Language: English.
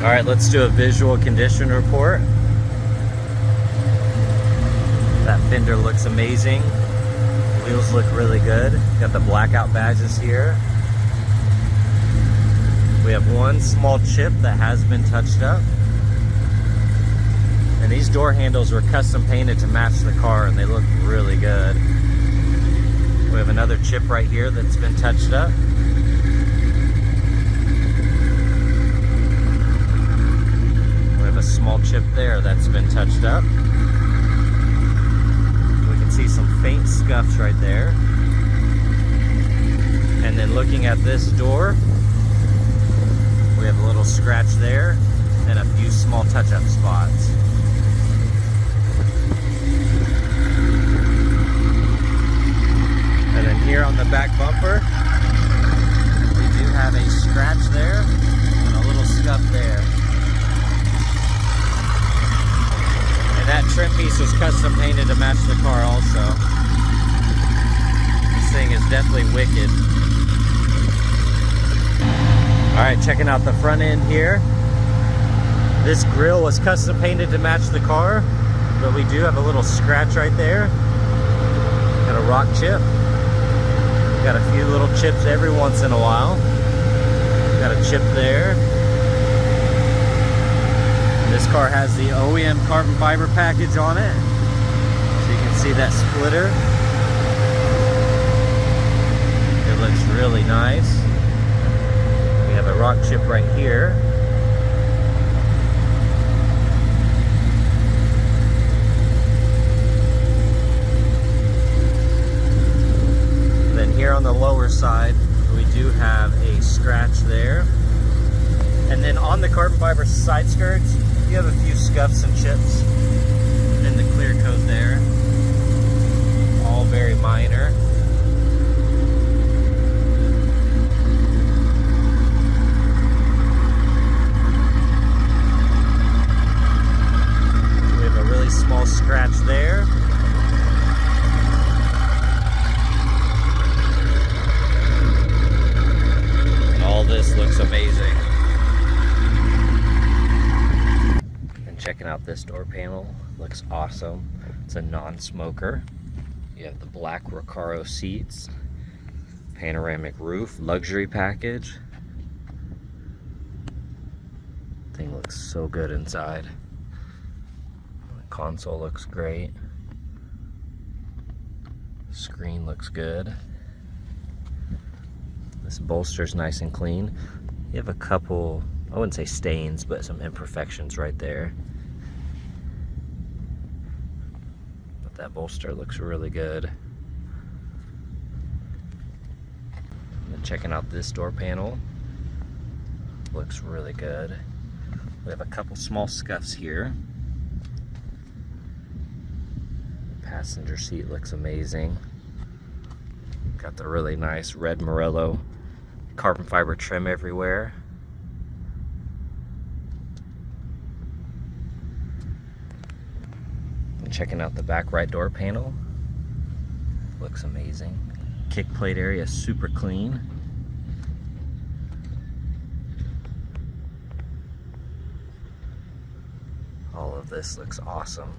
All right, let's do a visual condition report. That fender looks amazing. Wheels look really good. Got the blackout badges here. We have one small chip that has been touched up. And these door handles were custom painted to match the car, and they look really good. We have another chip right here that's been touched up. We have a small chip there that's been touched up. We can see some faint scuffs right there. And then looking at this door, we have a little scratch there and a few small touch-up spots. And then here on the back bumper, we do have a scratch there and a little scuff there. And that trim piece was custom painted to match the car also. This thing is definitely wicked. Alright, checking out the front end here. This grille was custom painted to match the car, but we do have a little scratch right there. Got a rock chip. Got a few little chips every once in a while. Got a chip there. This car has the OEM Carbon Fiber package on it. So you can see that splitter. It looks really nice. We have a rock chip right here. Then here on the lower side, we do have a scratch there. And then on the carbon fiber side skirts, you have a few scuffs and chips in the clear coat there. All very minor. We have a really small scratch there. And all this looks amazing. Checking out this door panel, looks awesome. It's a non-smoker. You have the black Recaro seats, panoramic roof, luxury package. Thing looks so good inside. The console looks great. Screen looks good. This bolster's nice and clean. You have a couple, I wouldn't say stains, but some imperfections right there. That bolster looks really good. And then checking out this door panel, looks really good. We have a couple small scuffs here. The passenger seat looks amazing. Got the really nice red Morello carbon fiber trim everywhere. Checking out the back right door panel, looks amazing. Kick plate area super clean. All of this looks awesome.